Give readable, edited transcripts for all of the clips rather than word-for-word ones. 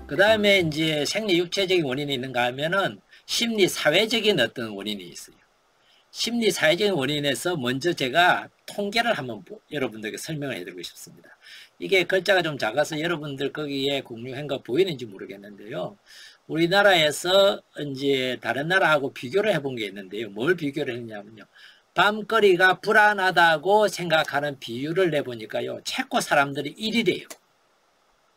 그 다음에 이제 생리 육체적인 원인이 있는가 하면은 심리 사회적인 어떤 원인이 있어요. 심리 사회적인 원인에서 먼저 제가 통계를 한번 여러분들에게 설명을 해드리고 싶습니다. 이게 글자가 좀 작아서 여러분들 거기에 공유한 거 보이는지 모르겠는데요. 우리나라에서 이제 다른 나라하고 비교를 해본 게 있는데요. 뭘 비교를 했냐면요. 밤거리가 불안하다고 생각하는 비율을 내보니까요. 체코 사람들이 1위래요.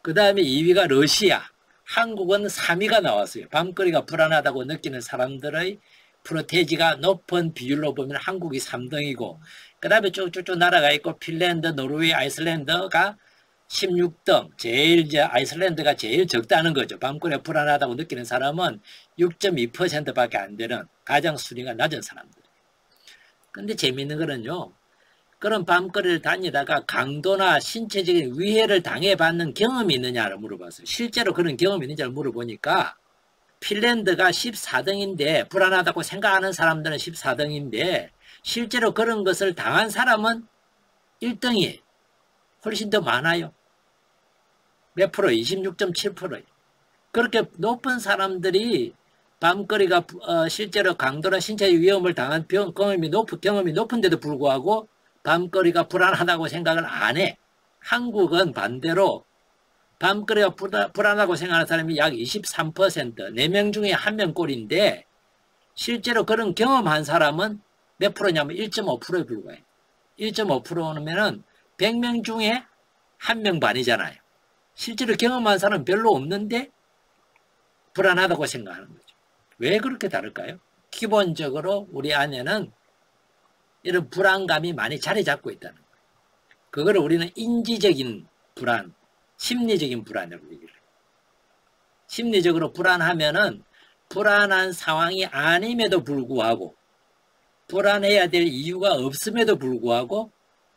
그 다음에 2위가 러시아, 한국은 3위가 나왔어요. 밤거리가 불안하다고 느끼는 사람들의 프로테지가 높은 비율로 보면 한국이 3등이고, 그 다음에 쭉쭉쭉 나라가 있고, 핀란드, 노르웨이, 아이슬란드가 16등, 이제 아이슬란드가 제일 적다는 거죠. 밤거리가 불안하다고 느끼는 사람은 6.2%밖에 안 되는 가장 순위가 낮은 사람들. 근데 재미있는 거는요, 그런 밤거리를 다니다가 강도나 신체적인 위해를 당해받는 경험이 있느냐를 물어봤어요. 실제로 그런 경험이 있는지를 물어보니까 핀란드가 14등인데 불안하다고 생각하는 사람들은 14등인데 실제로 그런 것을 당한 사람은 1등이에요. 훨씬 더 많아요. 몇 프로? 26.7%예요. 그렇게 높은 사람들이 밤거리가 실제로 강도나 신체적 위험을 당한 경험이 높은데도 불구하고 밤거리가 불안하다고 생각을 안 해. 한국은 반대로 밤거리가 불안하고 생각하는 사람이 약 23%, 4명 중에 1명 꼴인데 실제로 그런 경험한 사람은 몇 프로냐면 1.5%에 불과해요. 1.5%면 100명 중에 1명 반이잖아요. 실제로 경험한 사람은 별로 없는데 불안하다고 생각하는 거죠. 왜 그렇게 다를까요? 기본적으로 우리 안에는 이런 불안감이 많이 자리 잡고 있다는 거예요. 그거를 우리는 인지적인 불안, 심리적인 불안이라고 얘기를 해요. 심리적으로 불안하면은 불안한 상황이 아님에도 불구하고 불안해야 될 이유가 없음에도 불구하고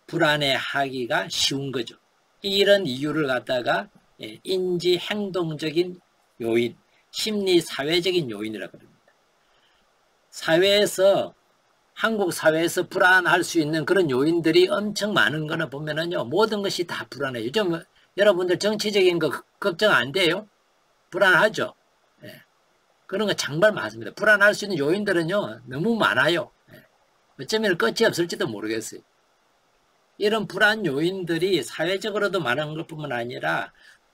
불안해하기가 쉬운 거죠. 이런 이유를 갖다가 인지 행동적인 요인, 심리 사회적인 요인이라고 합니다. 한국 사회에서 불안할 수 있는 그런 요인들이 엄청 많은 거는 보면은요, 모든 것이 다 불안해요. 요즘 여러분들 정치적인 거 걱정 안 돼요? 불안하죠? 예. 그런 거 정말 많습니다. 불안할 수 있는 요인들은요, 너무 많아요. 예. 어쩌면 끝이 없을지도 모르겠어요. 이런 불안 요인들이 사회적으로도 많은 것뿐만 아니라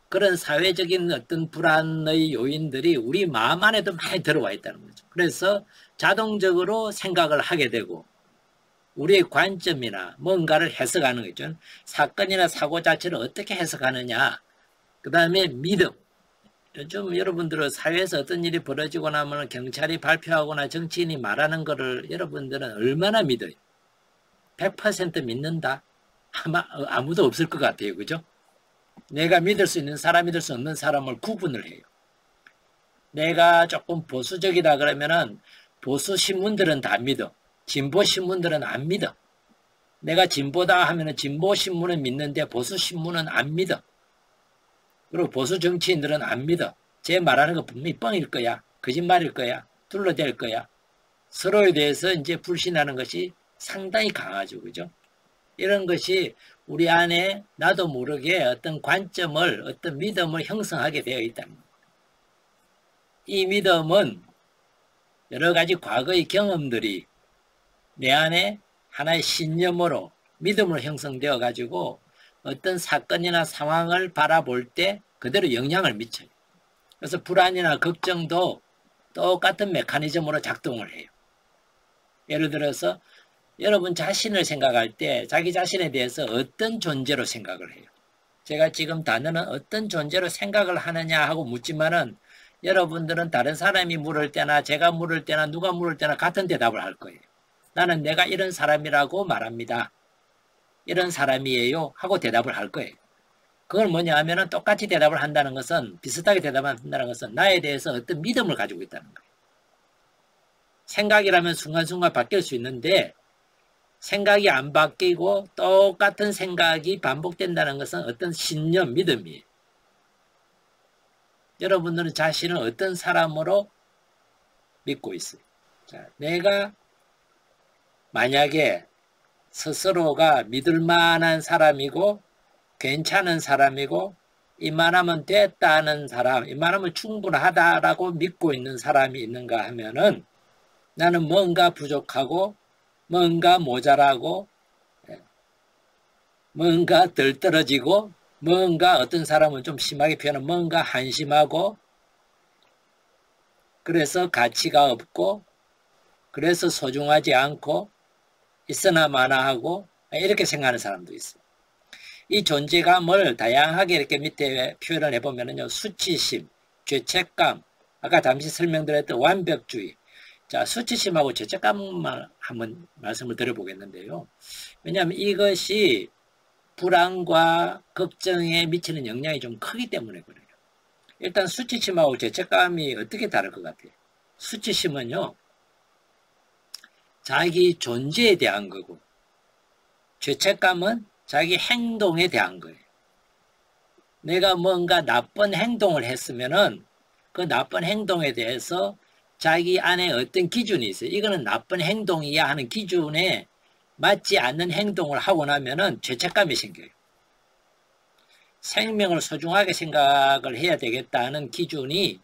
그런 사회적인 어떤 불안의 요인들이 우리 마음 안에도 많이 들어와 있다는 거죠. 그래서 자동적으로 생각을 하게 되고 우리의 관점이나 뭔가를 해석하는 거죠. 사건이나 사고 자체를 어떻게 해석하느냐. 그 다음에 믿음. 요즘 여러분들은 사회에서 어떤 일이 벌어지고 나면 경찰이 발표하거나 정치인이 말하는 거를 여러분들은 얼마나 믿어요? 100% 믿는다? 아마 아무도 없을 것 같아요. 그죠? 내가 믿을 수 있는 사람, 믿을 수 없는 사람을 구분을 해요. 내가 조금 보수적이다 그러면은 보수 신문들은 다 믿어. 진보 신문들은 안 믿어. 내가 진보다 하면은 진보 신문은 믿는데 보수 신문은 안 믿어. 그리고 보수 정치인들은 안 믿어. 제 말하는 거 분명히 뻥일 거야. 거짓말일 거야. 둘러댈 거야. 서로에 대해서 이제 불신하는 것이 상당히 강하죠. 그죠? 이런 것이 우리 안에 나도 모르게 어떤 관점을, 어떤 믿음을 형성하게 되어 있다는 겁니다. 이 믿음은 여러 가지 과거의 경험들이 내 안에 하나의 신념으로 믿음으로 형성되어 가지고 어떤 사건이나 상황을 바라볼 때 그대로 영향을 미쳐요. 그래서 불안이나 걱정도 똑같은 메커니즘으로 작동을 해요. 예를 들어서 여러분 자신을 생각할 때 자기 자신에 대해서 어떤 존재로 생각을 해요? 제가 지금 단어는 어떤 존재로 생각을 하느냐 하고 묻지만은 여러분들은 다른 사람이 물을 때나 제가 물을 때나 누가 물을 때나 같은 대답을 할 거예요. 나는 내가 이런 사람이라고 말합니다. 이런 사람이에요 하고 대답을 할 거예요. 그걸 뭐냐 하면은 똑같이 대답을 한다는 것은 비슷하게 대답한다는 것은 나에 대해서 어떤 믿음을 가지고 있다는 거예요. 생각이라면 순간순간 바뀔 수 있는데 생각이 안 바뀌고 똑같은 생각이 반복된다는 것은 어떤 신념, 믿음이에요. 여러분들은 자신을 어떤 사람으로 믿고 있어요? 자, 내가 만약에 스스로가 믿을 만한 사람이고 괜찮은 사람이고 이만하면 됐다는 사람, 이만하면 충분하다라고 믿고 있는 사람이 있는가 하면은 나는 뭔가 부족하고 뭔가 모자라고 뭔가 덜 떨어지고 뭔가 어떤 사람은 좀 심하게 표현하면 뭔가 한심하고 그래서 가치가 없고 그래서 소중하지 않고 있으나 마나하고 이렇게 생각하는 사람도 있어요. 이 존재감을 다양하게 이렇게 밑에 표현을 해보면요. 수치심, 죄책감, 아까 잠시 설명드렸던 완벽주의. 자, 수치심하고 죄책감만 한번 말씀을 드려보겠는데요. 왜냐하면 이것이 불안과 걱정에 미치는 영향이 좀 크기 때문에 그래요. 일단 수치심하고 죄책감이 어떻게 다를 것 같아요? 수치심은요. 자기 존재에 대한 거고 죄책감은 자기 행동에 대한 거예요. 내가 뭔가 나쁜 행동을 했으면은 그 나쁜 행동에 대해서 자기 안에 어떤 기준이 있어요. 이거는 나쁜 행동이야 하는 기준에 맞지 않는 행동을 하고 나면은 죄책감이 생겨요. 생명을 소중하게 생각을 해야 되겠다는 기준이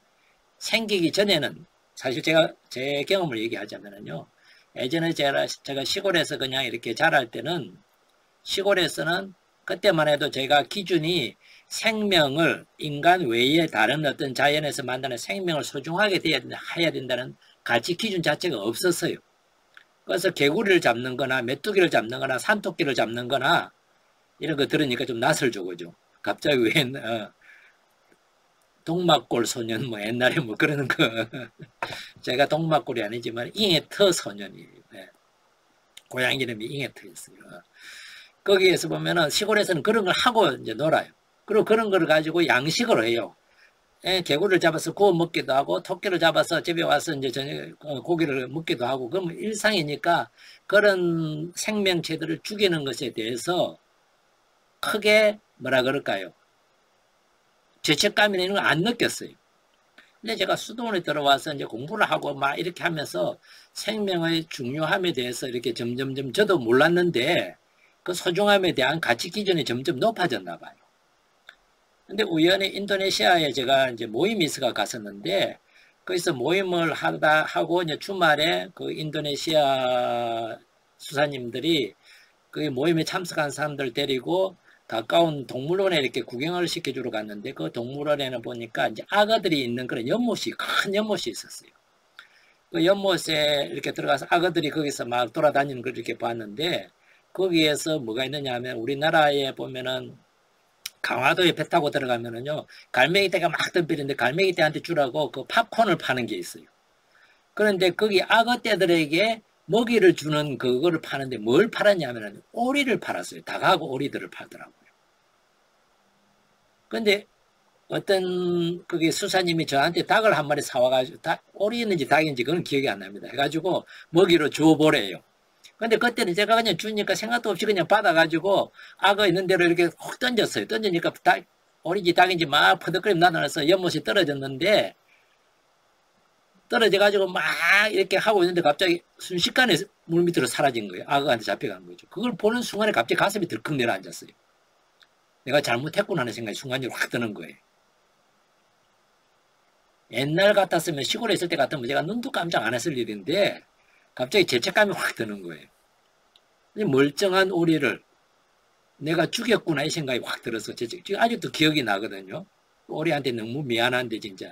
생기기 전에는 사실 제가 제 경험을 얘기하자면요. 예전에 제가 시골에서 그냥 이렇게 자랄 때는 시골에서는 그때만 해도 제가 기준이 생명을 인간 외에 다른 어떤 자연에서 만드는 생명을 소중하게 해야 된다는 가치 기준 자체가 없었어요. 그래서 개구리를 잡는 거나 메뚜기를 잡는 거나 산토끼를 잡는 거나 이런 거 들으니까 좀 낯설죠. 그죠? 갑자기 왜 동막골 소년 뭐 옛날에 뭐 그러는 거 제가 동막골이 아니지만 잉해터 소년이에요. 네. 고향 이름이 잉해터였어요. 거기에서 보면은 시골에서는 그런 걸 하고 이제 놀아요. 그리고 그런 걸 가지고 양식으로 해요. 개구리를 잡아서 구워 먹기도 하고 토끼를 잡아서 집에 와서 이제 저녁 고기를 먹기도 하고 그러면 일상이니까 그런 생명체들을 죽이는 것에 대해서 크게 뭐라 그럴까요? 죄책감이나 이런 걸 안 느꼈어요. 근데 제가 수도원에 들어와서 이제 공부를 하고 막 이렇게 하면서 생명의 중요함에 대해서 이렇게 점점점 저도 몰랐는데 그 소중함에 대한 가치 기준이 점점 높아졌나 봐요. 근데 우연히 인도네시아에 제가 이제 모임이 있어가 갔었는데 거기서 모임을 하고 이제 주말에 그 인도네시아 수사님들이 그 모임에 참석한 사람들 데리고 가까운 동물원에 이렇게 구경을 시켜주러 갔는데 그 동물원에는 보니까 이제 악어들이 있는 그런 연못이 큰 연못이 있었어요. 그 연못에 이렇게 들어가서 악어들이 거기서 막 돌아다니는 걸 이렇게 봤는데 거기에서 뭐가 있느냐 하면 우리나라에 보면은 강화도에 배 타고 들어가면은요 갈매기떼가 막 덤비는데 갈매기떼한테 주라고 그 팝콘을 파는 게 있어요. 그런데 거기 악어떼들에게 먹이를 주는 그거를 파는데 뭘 팔았냐면은 오리를 팔았어요. 닭하고 오리들을 팔더라고요. 근데 어떤 그게 수사님이 저한테 닭을 한 마리 사와가지고 오리였는지 닭인지 그건 기억이 안 납니다. 해가지고 먹이로 줘보래요. 근데 그때는 제가 그냥 주니까 생각도 없이 그냥 받아가지고 악어 있는 대로 이렇게 훅 던졌어요. 던지니까 오리지 닭인지 막 퍼덕거리면 나타나서 연못이 떨어졌는데 떨어져가지고 막 이렇게 하고 있는데 갑자기 순식간에 물 밑으로 사라진 거예요. 악어한테 잡혀간 거죠. 그걸 보는 순간에 갑자기 가슴이 들컥 내려앉았어요. 내가 잘못했구나 하는 생각이 순간적으로 확 드는 거예요. 옛날 같았으면 시골에 있을 때 같으면 제가 눈도 깜짝 안 했을 일인데 갑자기 죄책감이 확 드는 거예요. 멀쩡한 오리를 내가 죽였구나 이 생각이 확 들어서 지금 아직도 기억이 나거든요. 오리한테 너무 미안한데 진짜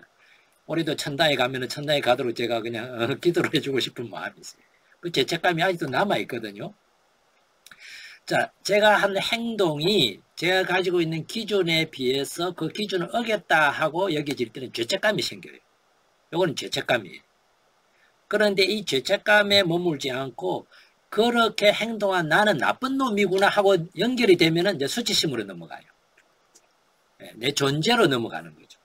오리도 천당에 가면은 천당에 가도록 제가 그냥 기도를 해주고 싶은 마음이 있어요. 그 죄책감이 아직도 남아 있거든요. 자, 제가 한 행동이 제가 가지고 있는 기준에 비해서 그 기준을 어겼다 하고 여겨질 때는 죄책감이 생겨요. 요거는 죄책감이에요. 그런데 이 죄책감에 머물지 않고 그렇게 행동한 나는 나쁜 놈이구나 하고 연결이 되면 이제 수치심으로 넘어가요. 내 존재로 넘어가는 거죠.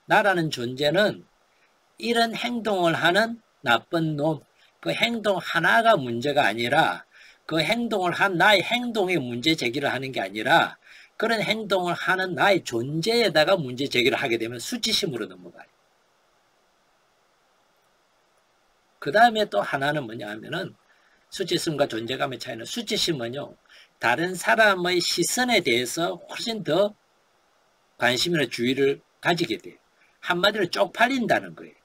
나라는 존재는 이런 행동을 하는 나쁜 놈, 그 행동 하나가 문제가 아니라 그 행동을 한 나의 행동에 문제 제기를 하는 게 아니라 그런 행동을 하는 나의 존재에다가 문제 제기를 하게 되면 수치심으로 넘어가요. 그 다음에 또 하나는 뭐냐 하면은 수치심과 존재감의 차이는 수치심은요 다른 사람의 시선에 대해서 훨씬 더 관심이나 주의를 가지게 돼요. 한마디로 쪽팔린다는 거예요.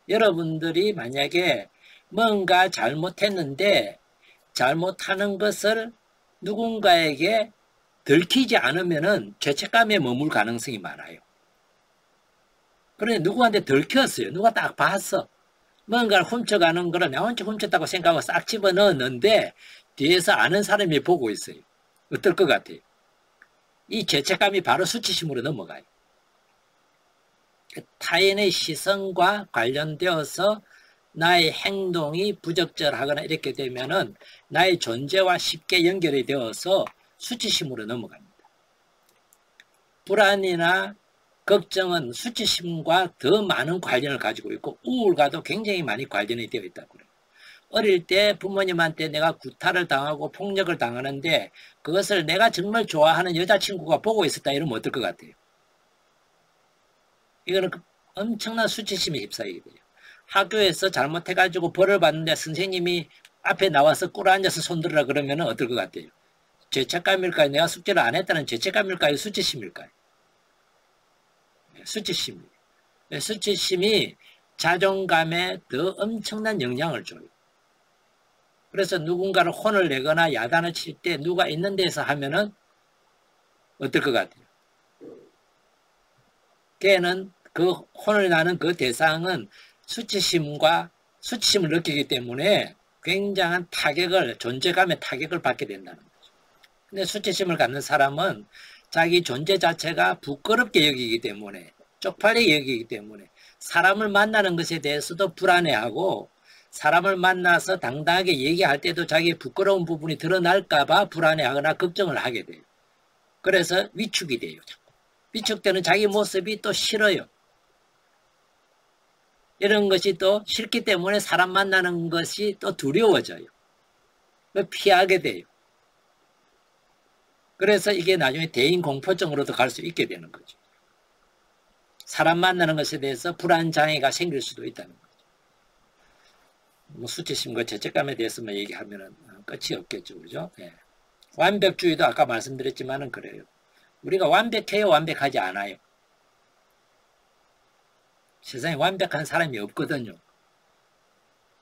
여러분들이 만약에 뭔가 잘못했는데 잘못하는 것을 누군가에게 들키지 않으면은 죄책감에 머물 가능성이 많아요. 그런데 누구한테 들켰어요. 누가 딱 봤어. 뭔가를 훔쳐가는 거를 나 혼자 훔쳤다고 생각하고 싹 집어넣었는데 뒤에서 아는 사람이 보고 있어요. 어떨 것 같아요? 이 죄책감이 바로 수치심으로 넘어가요. 타인의 시선과 관련되어서 나의 행동이 부적절하거나 이렇게 되면은 나의 존재와 쉽게 연결이 되어서 수치심으로 넘어갑니다. 불안이나 걱정은 수치심과 더 많은 관련을 가지고 있고 우울과도 굉장히 많이 관련이 되어 있다고 그래요. 어릴 때 부모님한테 내가 구타를 당하고 폭력을 당하는데 그것을 내가 정말 좋아하는 여자친구가 보고 있었다 이러면 어떨 것 같아요? 이거는 엄청난 수치심에 휩싸이게 돼요. 학교에서 잘못해가지고 벌을 받는데 선생님이 앞에 나와서 꿇어앉아서 손들으라 그러면 어떨 것 같아요? 죄책감일까요? 내가 숙제를 안 했다는 죄책감일까요? 수치심일까요? 수치심이에요. 수치심이 자존감에 더 엄청난 영향을 줘요. 그래서 누군가를 혼을 내거나 야단을 칠 때 누가 있는 데서 하면은 어떨 것 같아요? 걔는 그 혼을 나는 그 대상은 수치심을 느끼기 때문에 굉장한 타격을, 존재감의 타격을 받게 된다는 거죠. 근데 수치심을 갖는 사람은 자기 존재 자체가 부끄럽게 여기기 때문에, 쪽팔리게 여기기 때문에 사람을 만나는 것에 대해서도 불안해하고 사람을 만나서 당당하게 얘기할 때도 자기의 부끄러운 부분이 드러날까봐 불안해하거나 걱정을 하게 돼요. 그래서 위축이 돼요. 위축되는 자기 모습이 또 싫어요. 이런 것이 또 싫기 때문에 사람 만나는 것이 또 두려워져요. 피하게 돼요. 그래서 이게 나중에 대인 공포증으로도 갈 수 있게 되는 거죠. 사람 만나는 것에 대해서 불안장애가 생길 수도 있다는 거죠. 뭐 수치심과 죄책감에 대해서만 얘기하면 끝이 없겠죠. 그죠? 예. 완벽주의도 아까 말씀드렸지만은 그래요. 우리가 완벽해요? 완벽하지 않아요? 세상에 완벽한 사람이 없거든요.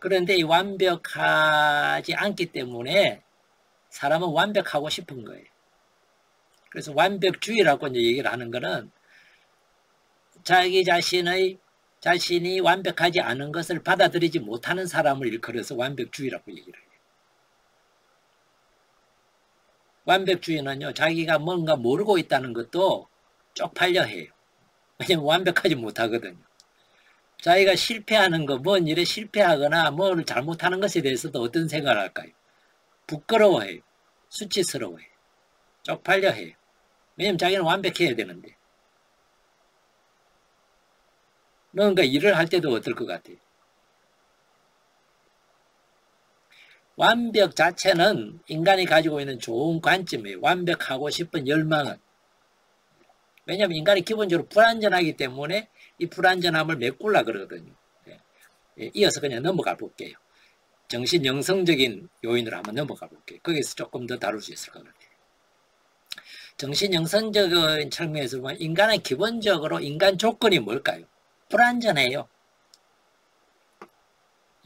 그런데 이 완벽하지 않기 때문에 사람은 완벽하고 싶은 거예요. 그래서 완벽주의라고 이제 얘기를 하는 거는 자기 자신이 완벽하지 않은 것을 받아들이지 못하는 사람을 일컬어서 완벽주의라고 얘기를 해요. 완벽주의는요, 자기가 뭔가 모르고 있다는 것도 쪽팔려 해요. 왜냐면 완벽하지 못하거든요. 자기가 실패하는 거, 뭔 일에 실패하거나 뭘 잘못하는 것에 대해서도 어떤 생각을 할까요? 부끄러워해요. 수치스러워해요. 쪽팔려 해요. 왜냐면 자기는 완벽해야 되는데. 뭔가 일을 할 때도 어떨 것 같아요? 완벽 자체는 인간이 가지고 있는 좋은 관점이에요. 완벽하고 싶은 열망은. 왜냐하면 인간이 기본적으로 불완전하기 때문에 이 불완전함을 메꾸려 그러거든요. 이어서 그냥 넘어가 볼게요. 정신 영성적인 요인으로 한번 넘어가 볼게요. 거기서 조금 더 다룰 수 있을 것 같아요. 정신 영성적인 측면에서 보면 인간은 기본적으로 인간 조건이 뭘까요? 불완전해요.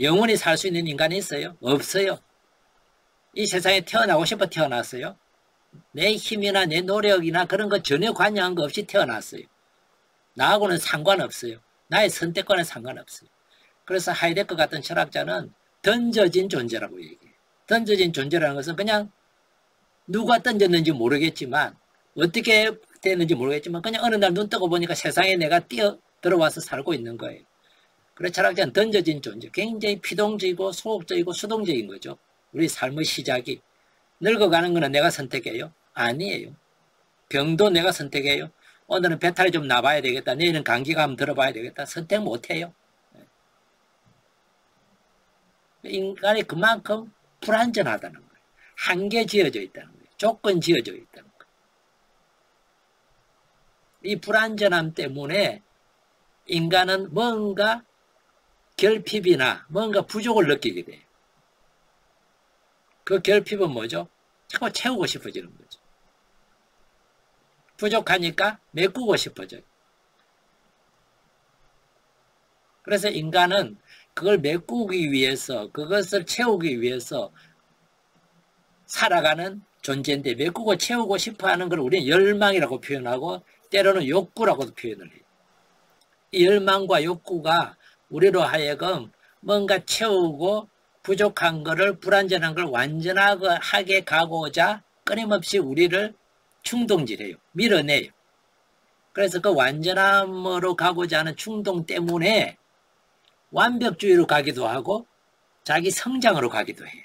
영원히 살 수 있는 인간이 있어요? 없어요. 이 세상에 태어나고 싶어 태어났어요? 내 힘이나 내 노력이나 그런 거 전혀 관여한 거 없이 태어났어요. 나하고는 상관없어요. 나의 선택과는 상관없어요. 그래서 하이데거 같은 철학자는 던져진 존재라고 얘기해요. 던져진 존재라는 것은 그냥 누가 던졌는지 모르겠지만 어떻게 됐는지 모르겠지만 그냥 어느 날 눈 뜨고 보니까 세상에 내가 뛰어 들어와서 살고 있는 거예요. 그래서 철학자는 던져진 존재, 굉장히 피동적이고 소극적이고 수동적인 거죠. 우리 삶의 시작이. 늙어가는 거는 내가 선택해요? 아니에요. 병도 내가 선택해요? 오늘은 배탈이 좀 나봐야 되겠다. 내일은 감기가 한번 들어봐야 되겠다. 선택 못해요. 인간이 그만큼 불완전하다는 거예요. 한계 지어져 있다는 거예요. 조건 지어져 있다는 거예요. 이 불완전함 때문에 인간은 뭔가 결핍이나 뭔가 부족을 느끼게 돼요. 그 결핍은 뭐죠? 자꾸 채우고 싶어지는 거죠. 부족하니까 메꾸고 싶어져요. 그래서 인간은 그걸 메꾸기 위해서, 그것을 채우기 위해서 살아가는 존재인데, 메꾸고 채우고 싶어 하는 걸 우리는 열망이라고 표현하고 때로는 욕구라고도 표현을 해요. 이 열망과 욕구가 우리로 하여금 뭔가 채우고 부족한 거를, 불완전한 걸 완전하게 가고자 끊임없이 우리를 충동질해요. 밀어내요. 그래서 그 완전함으로 가고자 하는 충동 때문에 완벽주의로 가기도 하고 자기 성장으로 가기도 해요.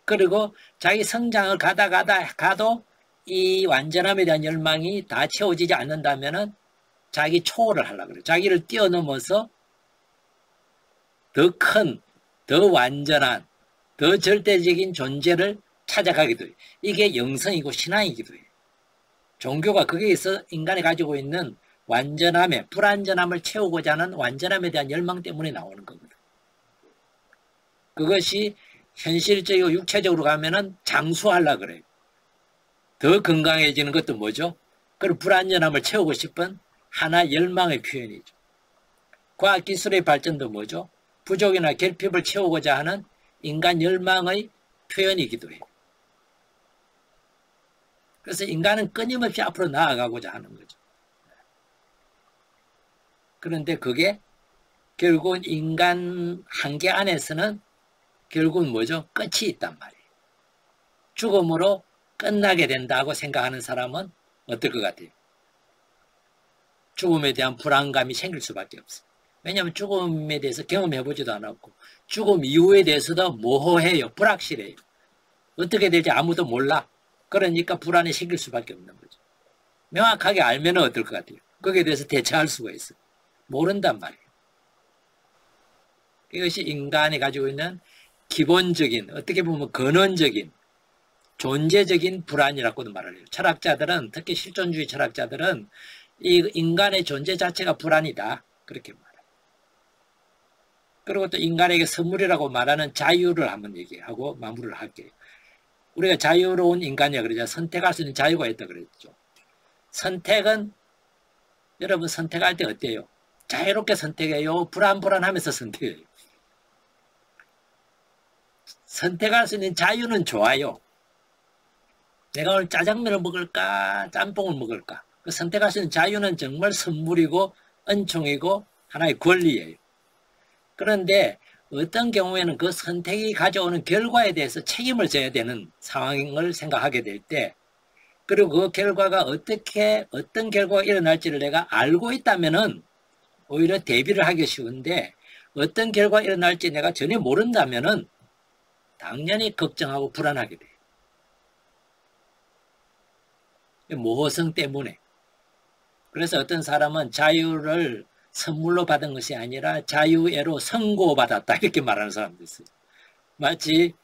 그리고 자기 성장을 가도 이 완전함에 대한 열망이 다 채워지지 않는다면은 자기 초월을 하려고 그래요. 자기를 뛰어넘어서 더 큰, 더 완전한, 더 절대적인 존재를 찾아가기도 해요. 이게 영성이고 신앙이기도 해요. 종교가 거기에서 인간이 가지고 있는 완전함에, 불완전함을 채우고자 하는 완전함에 대한 열망 때문에 나오는 거거든. 그것이 현실적이고 육체적으로 가면은 장수하려고 그래요. 더 건강해지는 것도 뭐죠? 그런 불완전함을 채우고 싶은 하나 열망의 표현이죠. 과학기술의 발전도 뭐죠? 부족이나 결핍을 채우고자 하는 인간 열망의 표현이기도 해요. 그래서 인간은 끊임없이 앞으로 나아가고자 하는 거죠. 그런데 그게 결국은 인간 한계 안에서는 결국은 뭐죠? 끝이 있단 말이에요. 죽음으로 끝나게 된다고 생각하는 사람은 어떨 것 같아요? 죽음에 대한 불안감이 생길 수밖에 없어요. 왜냐하면 죽음에 대해서 경험해보지도 않았고 죽음 이후에 대해서도 모호해요. 불확실해요. 어떻게 될지 아무도 몰라. 그러니까 불안이 생길 수밖에 없는 거죠. 명확하게 알면 어떨 것 같아요? 거기에 대해서 대처할 수가 있어요. 모른단 말이에요. 이것이 인간이 가지고 있는 기본적인, 어떻게 보면 근원적인, 존재적인 불안이라고도 말을 해요. 철학자들은, 특히 실존주의 철학자들은 이 인간의 존재 자체가 불안이다. 그렇게 말해요. 그리고 또 인간에게 선물이라고 말하는 자유를 한번 얘기하고 마무리를 할게요. 우리가 자유로운 인간이야 그러죠. 선택할 수 있는 자유가 있다 그랬죠. 선택은, 여러분 선택할 때 어때요? 자유롭게 선택해요? 불안하면서 선택해요? 선택할 수 있는 자유는 좋아요. 내가 오늘 짜장면을 먹을까? 짬뽕을 먹을까? 그 선택할 수 있는 자유는 정말 선물이고 은총이고 하나의 권리예요. 그런데 어떤 경우에는 그 선택이 가져오는 결과에 대해서 책임을 져야 되는 상황을 생각하게 될 때, 그리고 그 결과가 어떤 결과가 일어날지를 내가 알고 있다면은 오히려 대비를 하기 쉬운데, 어떤 결과가 일어날지 내가 전혀 모른다면은 당연히 걱정하고 불안하게 돼요. 모호성 때문에. 그래서 어떤 사람은 자유를 선물로 받은 것이 아니라 자유애로 선고받았다 이렇게 말하는 사람도 있어요. 마치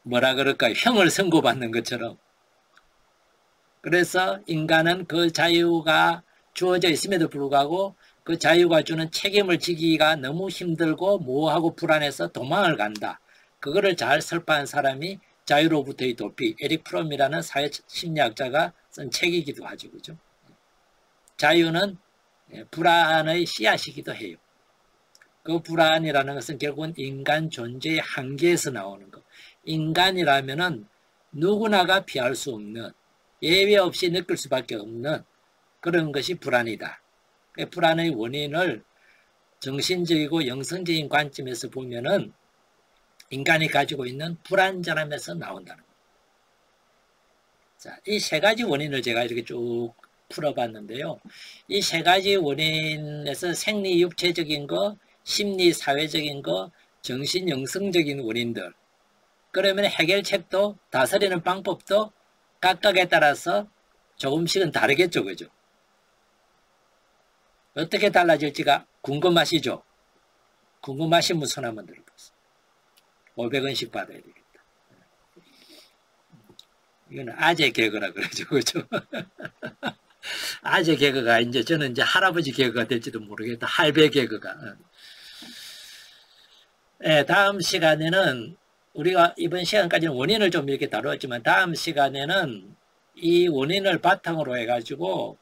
뭐라 그럴까요? 형을 선고받는 것처럼. 그래서 인간은 그 자유가 주어져 있음에도 불구하고 그 자유가 주는 책임을 지기가 너무 힘들고 모호하고 불안해서 도망을 간다. 그거를 잘 설파한 사람이 자유로부터의 도피, 에릭 프롬이라는 사회심리학자가 쓴 책이기도 하죠. 그죠? 자유는 불안의 씨앗이기도 해요. 그 불안이라는 것은 결국은 인간 존재의 한계에서 나오는 것. 인간이라면은 누구나가 피할 수 없는, 예외 없이 느낄 수밖에 없는 그런 것이 불안이다. 그 불안의 원인을 정신적이고 영성적인 관점에서 보면은 인간이 가지고 있는 불안전함에서 나온다는 겁니다. 자, 이 세 가지 원인을 제가 이렇게 쭉 풀어봤는데요. 이 세 가지 원인에서 생리 육체적인 거, 심리 사회적인 거, 정신 영성적인 원인들. 그러면 해결책도 다스리는 방법도 각각에 따라서 조금씩은 다르겠죠. 그죠? 어떻게 달라질지가 궁금하시죠? 궁금하신 분 손 한번 들어보세요. 500원씩 받아야 되겠다. 이거는 아재 개그라 그러죠. 그죠? 아재 개그가 저는 이제 할아버지 개그가 될지도 모르겠다. 할배 개그가. 네, 다음 시간에는 우리가 이번 시간까지는 원인을 좀 이렇게 다루었지만 다음 시간에는 이 원인을 바탕으로 해가지고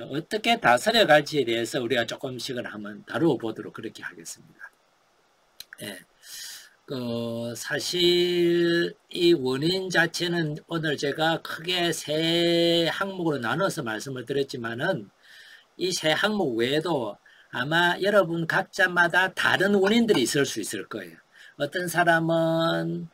어떻게 다스려 갈지에 대해서 우리가 조금씩은 한번 다루어 보도록 그렇게 하겠습니다. 예. 사실 이 원인 자체는 오늘 제가 크게 세 항목으로 나눠서 말씀을 드렸지만은 이 세 항목 외에도 아마 여러분 각자마다 다른 원인들이 있을 수 있을 거예요. 어떤 사람은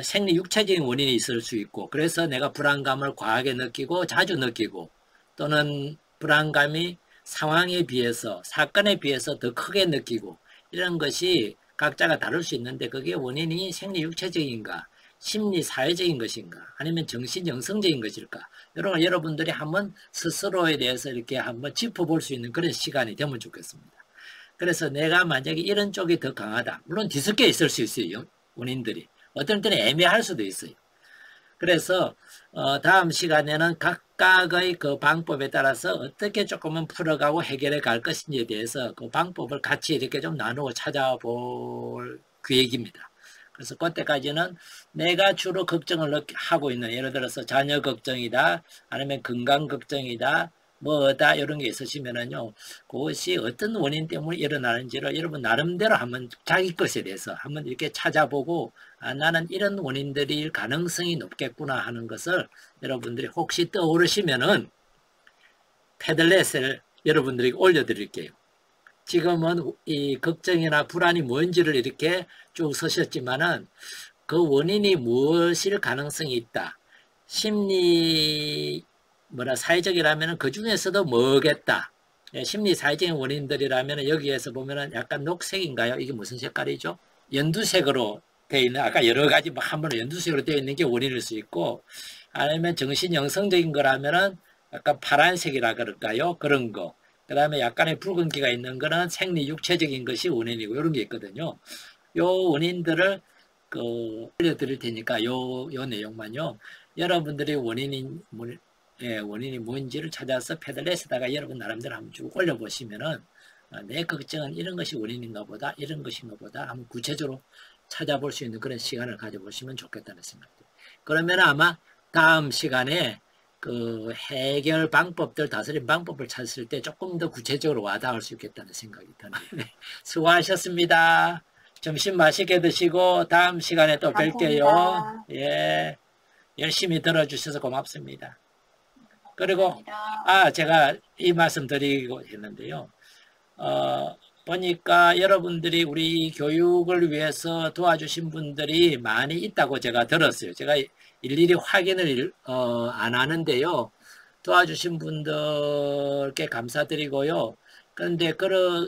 생리 육체적인 원인이 있을 수 있고, 그래서 내가 불안감을 과하게 느끼고 자주 느끼고, 또는 불안감이 상황에 비해서, 사건에 비해서 더 크게 느끼고, 이런 것이 각자가 다를 수 있는데, 그게 원인이 생리 육체적인가, 심리 사회적인 것인가, 아니면 정신 영성적인 것일까, 이런 걸 여러분들이 한번 스스로에 대해서 이렇게 한번 짚어볼 수 있는 그런 시간이 되면 좋겠습니다. 그래서 내가 만약에 이런 쪽이 더 강하다, 물론 뒤섞여 있을 수 있어요, 원인들이. 어떤 때는 애매할 수도 있어요. 그래서 다음 시간에는 각각의 그 방법에 따라서 어떻게 조금은 풀어가고 해결해 갈 것인지에 대해서 그 방법을 같이 이렇게 좀 나누고 찾아볼 계획입니다. 그래서 그때까지는 내가 주로 걱정을 하고 있는, 예를 들어서 자녀 걱정이다, 아니면 건강 걱정이다, 뭐다, 이런 게 있으시면은요, 그것이 어떤 원인 때문에 일어나는지를 여러분 나름대로 한번 자기 것에 대해서 한번 이렇게 찾아보고, 아, 나는 이런 원인들일 가능성이 높겠구나 하는 것을 여러분들이 혹시 떠오르시면은 패들렛을 여러분들에게 올려드릴게요. 지금은 이 걱정이나 불안이 뭔지를 이렇게 쭉 쓰셨지만은 그 원인이 무엇일 가능성이 있다. 심리 사회적이라면 그 중에서도 뭐겠다. 심리 사회적인 원인들이라면 여기에서 보면은 약간 녹색인가요? 이게 무슨 색깔이죠? 연두색으로 되어 있는, 아까 여러 가지 한 번에 연두색으로 되어 있는 게 원인일 수 있고, 아니면 정신 영성적인 거라면은 약간 파란색이라 그럴까요? 그런 거. 그 다음에 약간의 붉은기가 있는 거는 생리 육체적인 것이 원인이고, 이런 게 있거든요. 요 원인들을 알려드릴 테니까 요 내용만요. 여러분들이 원인이 뭔지를 찾아서 패들렛에다가 여러분 나름대로 한번 쭉 올려보시면은 내 걱정은 이런 것이 원인인가 보다, 이런 것인가 보다 한번 구체적으로 찾아볼 수 있는 그런 시간을 가져보시면 좋겠다는 생각입니다. 그러면 아마 다음 시간에 그 해결 방법들, 다스림 방법을 찾을 때 조금 더 구체적으로 와닿을 수 있겠다는 생각이 드네요. 수고하셨습니다. 점심 맛있게 드시고 다음 시간에 또 뵐게요. 예, 열심히 들어주셔서 고맙습니다. 그리고 제가 이 말씀 드리고 했는데요. 보니까 여러분들이 우리 교육을 위해서 도와주신 분들이 많이 있다고 제가 들었어요. 제가 일일이 확인을 안 하는데요. 도와주신 분들께 감사드리고요. 그런데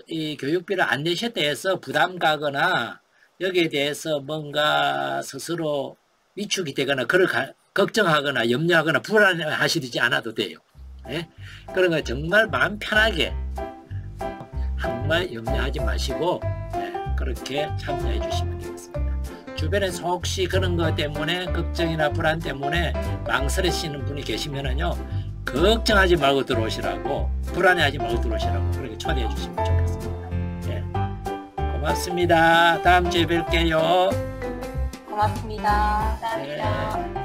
이 교육비를 안 내셨다 해서 부담 가거나 여기에 대해서 뭔가 스스로 위축이 되거나 걱정하거나 염려하거나 불안하시지 않아도 돼요. 예? 그런 거 정말 마음 편하게 정말 염려하지 마시고 그렇게 참여해 주시면 되겠습니다. 주변에서 혹시 그런 것 때문에 걱정이나 불안 때문에 망설이시는 분이 계시면은요, 걱정하지 말고 들어오시라고, 불안해하지 말고 들어오시라고 그렇게 초대해 주시면 좋겠습니다. 예. 고맙습니다. 다음 주에 뵐게요. 고맙습니다. 감사합니다. 네.